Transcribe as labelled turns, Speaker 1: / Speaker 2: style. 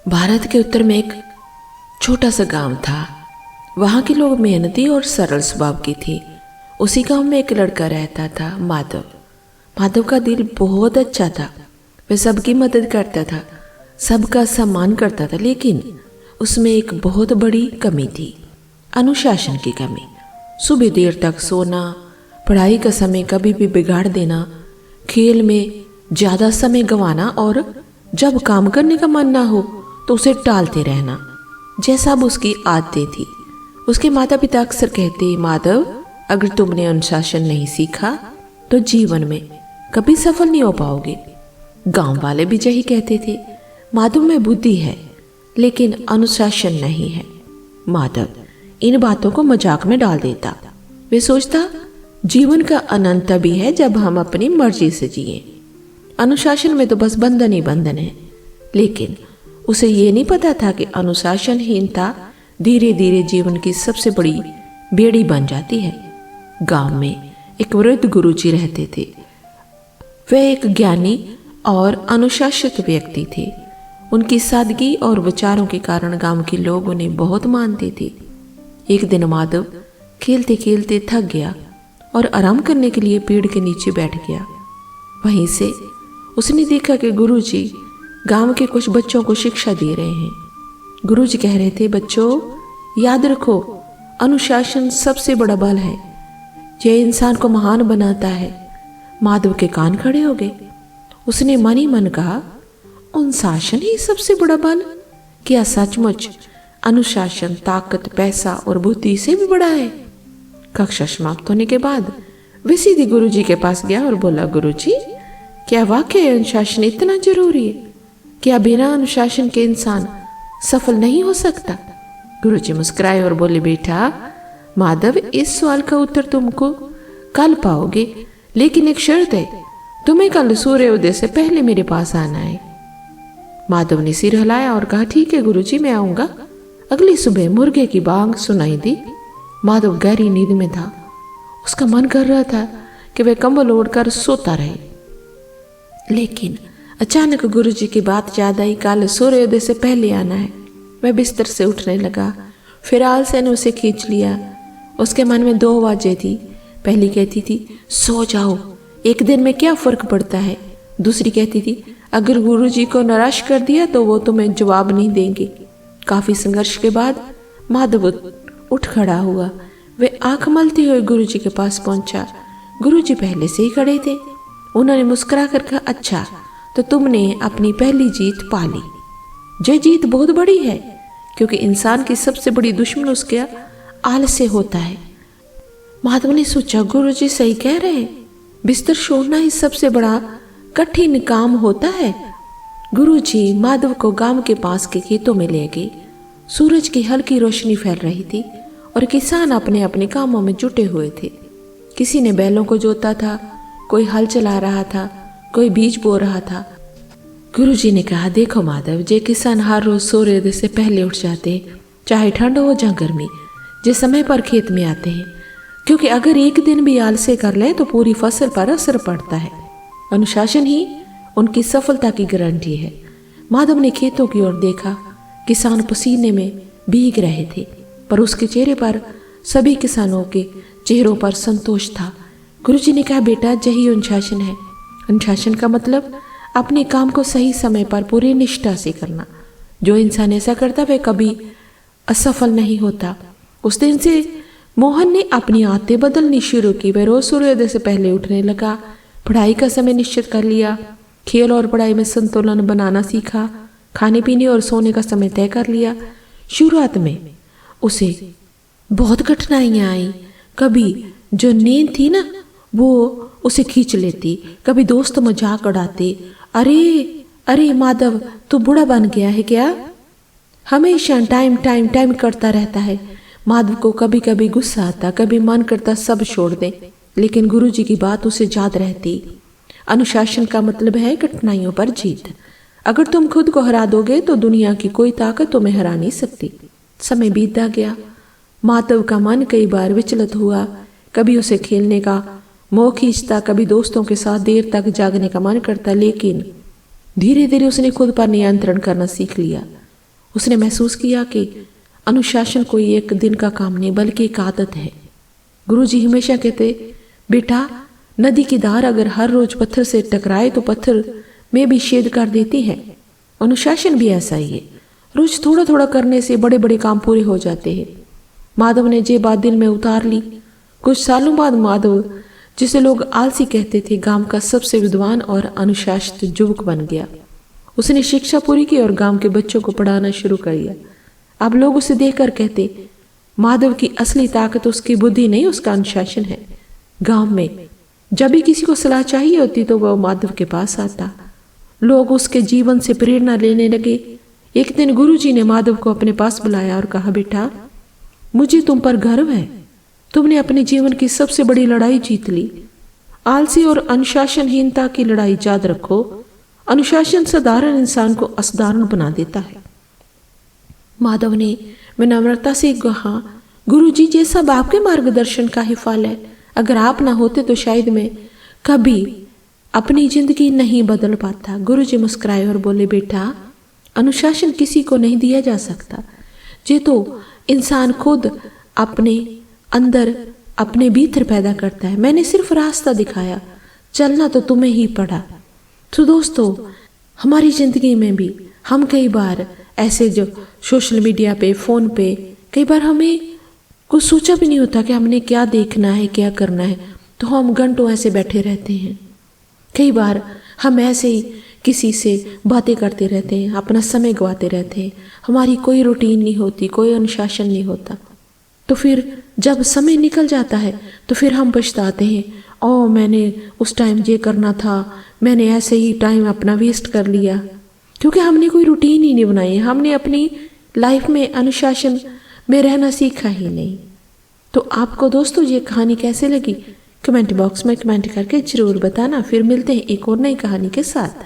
Speaker 1: भारत के उत्तर में एक छोटा सा गांव था। वहाँ के लोग मेहनती और सरल स्वभाव के थे। उसी गांव में एक लड़का रहता था, माधव। माधव का दिल बहुत अच्छा था। वह सबकी मदद करता था, सबका सम्मान करता था, लेकिन उसमें एक बहुत बड़ी कमी थी, अनुशासन की कमी। सुबह देर तक सोना, पढ़ाई का समय कभी भी बिगाड़ देना, खेल में ज़्यादा समय गंवाना और जब काम करने का मन ना हो तो उसे टालते रहना, जैसा अब उसकी आदतें थी। उसके माता पिता अक्सर कहते, माधव, अगर तुमने अनुशासन नहीं सीखा तो जीवन में कभी सफल नहीं हो पाओगे। गांव वाले भी यही कहते थे। माधव में बुद्धि है लेकिन अनुशासन नहीं है। माधव इन बातों को मजाक में डाल देता। वे सोचता, जीवन का आनंद तभी है जब हम अपनी मर्जी से जिए। अनुशासन में तो बस बंधन ही बंधन है। लेकिन उसे ये नहीं पता था कि अनुशासनहीनता धीरे धीरे जीवन की सबसे बड़ी बेड़ी बन जाती है। गांव में एक वृद्ध गुरुजी रहते थे। वे एक ज्ञानी और अनुशासित व्यक्ति थे। उनकी सादगी और विचारों के कारण गांव के लोग उन्हें बहुत मानते थे। एक दिन माधव खेलते खेलते थक गया और आराम करने के लिए पेड़ के नीचे बैठ गया। वहीं से उसने देखा कि गुरुजी गांव के कुछ बच्चों को शिक्षा दे रहे हैं। गुरुजी कह रहे थे, बच्चों याद रखो, अनुशासन सबसे बड़ा बल है, यह इंसान को महान बनाता है। माधव के कान खड़े हो गए। उसने मन ही मन कहा, अनुशासन ही सबसे बड़ा बल? क्या सचमुच अनुशासन ताकत, पैसा और बुद्धि से भी बड़ा है? कक्षा समाप्त होने के बाद वे सीधे गुरुजी के पास गया और बोला, गुरुजी, क्या वाकई अनुशासन इतना जरूरी है? क्या बिना अनुशासन के इंसान सफल नहीं हो सकता? गुरुजी मुस्कुराए और बोले, बेटा माधव, इस सवाल का उत्तर तुमको कल पाओगे, लेकिन एक शर्त है, तुम्हें कल सूर्योदय से पहले मेरे पास आना है। माधव ने सिर हिलाया और कहा, ठीक है गुरुजी, मैं आऊंगा। अगली सुबह मुर्गे की बांग सुनाई दी। माधव गहरी नींद में था। उसका मन कर रहा था कि वह कंबल ओढ़कर सोता रहे, लेकिन अचानक गुरुजी की बात याद आई, कल सूर्योदय से पहले आना है। वह बिस्तर से उठने लगा। फिर आलसे ने उसे खींच लिया। उसके मन में दो आवाजें थी। पहली कहती थी, सो जाओ, एक दिन में क्या फर्क पड़ता है। दूसरी कहती थी, अगर गुरुजी को निराश कर दिया तो वो तुम्हें जवाब नहीं देंगे। काफी संघर्ष के बाद माधव उठ खड़ा हुआ। वे आंख मलते हुए गुरुजी के पास पहुंचा। गुरुजी पहले से ही खड़े थे। उन्होंने मुस्कुरा कर कहा, अच्छा, तो तुमने अपनी पहली जीत पा ली। यह जीत बहुत बड़ी है, क्योंकि इंसान की सबसे बड़ी दुश्मन उसके आलस्य होता है। माधव ने सोचा, गुरुजी सही कह रहे हैं, बिस्तर छोड़ना ही सबसे बड़ा कठिन काम होता है। गुरुजी माधव को गांव के पास के खेतों में ले गए। सूरज की हल्की रोशनी फैल रही थी और किसान अपने अपने कामों में जुटे हुए थे। किसी ने बैलों को जोता था, कोई हल चला रहा था, कोई बीज बो रहा था। गुरुजी ने कहा, देखो माधव, जे किसान हर रोज सूर्योदय से पहले उठ जाते हैं, चाहे ठंड हो या गर्मी, जे समय पर खेत में आते हैं, क्योंकि अगर एक दिन भी आलस्य कर ले तो पूरी फसल पर असर पड़ता है। अनुशासन ही उनकी सफलता की गारंटी है। माधव ने खेतों की ओर देखा। किसान पसीने में भीग रहे थे, पर उसके चेहरे पर, सभी किसानों के चेहरों पर संतोष था। गुरुजी ने कहा, बेटा, यही अनुशासन है। अनुशासन का मतलब अपने काम को सही समय पर पूरी निष्ठा से करना। जो इंसान ऐसा करता वह कभी असफल नहीं होता। उस दिन से मोहन ने अपनी आदतें बदलनी शुरू की। वह रोज सूर्योदय से पहले उठने लगा, पढ़ाई का समय निश्चित कर लिया, खेल और पढ़ाई में संतुलन बनाना सीखा, खाने पीने और सोने का समय तय कर लिया। शुरुआत में उसे बहुत कठिनाइयां आई। कभी जो नींद थी ना, वो उसे खींच लेती। कभी दोस्त मजाक उड़ाते, अरे माधव, तू बूढ़ा बन गया है क्या? हमेशा टाइम टाइम टाइम करता रहता है। माधव को कभी कभी गुस्सा आता, कभी मन करता सब छोड़ दे, लेकिन गुरुजी की बात उसे याद रहती। अनुशासन का मतलब है कठिनाइयों पर जीत। अगर तुम खुद को हरा दोगे तो दुनिया की कोई ताकत तुम्हें हरा नहीं सकती। समय बीतता गया। माधव का मन कई बार विचलित हुआ। कभी उसे खेलने का मोह खींचता, कभी दोस्तों के साथ देर तक जागने का मन करता, लेकिन धीरे धीरे उसने खुद पर नियंत्रण करना सीख लिया। उसने महसूस किया कि अनुशासन कोई एक दिन का काम नहीं बल्कि एक आदत है। गुरुजी हमेशा कहते, बेटा नदी की धार अगर हर रोज पत्थर से टकराए तो पत्थर में भी छेद कर देती है। अनुशासन भी ऐसा ही है, रोज थोड़ा थोड़ा करने से बड़े बड़े काम पूरे हो जाते हैं। माधव ने ये बात दिल में उतार ली। कुछ सालों बाद माधव, जिसे लोग आलसी कहते थे, गांव का सबसे विद्वान और अनुशासित युवक बन गया। उसने शिक्षा पूरी की और गांव के बच्चों को पढ़ाना शुरू कर दिया। अब लोग उसे देखकर कहते, माधव की असली ताकत उसकी बुद्धि नहीं, उसका अनुशासन है। गांव में जब भी किसी को सलाह चाहिए होती तो वह माधव के पास आता। लोग उसके जीवन से प्रेरणा लेने लगे। एक दिन गुरुजी ने माधव को अपने पास बुलाया और कहा, बेटा मुझे तुम पर गर्व है, तुमने अपने जीवन की सबसे बड़ी लड़ाई जीत ली। आलसी और अनुशासनहीनता की लड़ाई याद रखो। अनुशासन साधारण इंसान को असाधारण बना देता है। माधव ने विनम्रता से कहा, गुरुजी ये सब आपके मार्गदर्शन का ही फल है। अगर आप ना होते तो शायद मैं कभी अपनी जिंदगी नहीं बदल पाता। गुरुजी मुस्कुराए और बोले, बेटा अनुशासन किसी को नहीं दिया जा सकता, ये तो इंसान खुद अपने अंदर अपने भीतर पैदा करता है। मैंने सिर्फ रास्ता दिखाया, चलना तो तुम्हें ही पड़ा। तो दोस्तों, हमारी जिंदगी में भी हम कई बार ऐसे जो सोशल मीडिया पे, फोन पे, कई बार हमें कुछ सोचा भी नहीं होता कि हमने क्या देखना है, क्या करना है, तो हम घंटों ऐसे बैठे रहते हैं। कई बार हम ऐसे ही किसी से बातें करते रहते हैं, अपना समय गवाते रहते हैं। हमारी कोई रूटीन नहीं होती, कोई अनुशासन नहीं होता। तो फिर जब समय निकल जाता है तो फिर हम पछताते हैं, ओ मैंने उस टाइम ये करना था, मैंने ऐसे ही टाइम अपना वेस्ट कर लिया, क्योंकि हमने कोई रूटीन ही नहीं बनाई। हमने अपनी लाइफ में अनुशासन में रहना सीखा ही नहीं। तो आपको दोस्तों ये कहानी कैसे लगी, कमेंट बॉक्स में कमेंट करके जरूर बताना। फिर मिलते हैं एक और नई कहानी के साथ।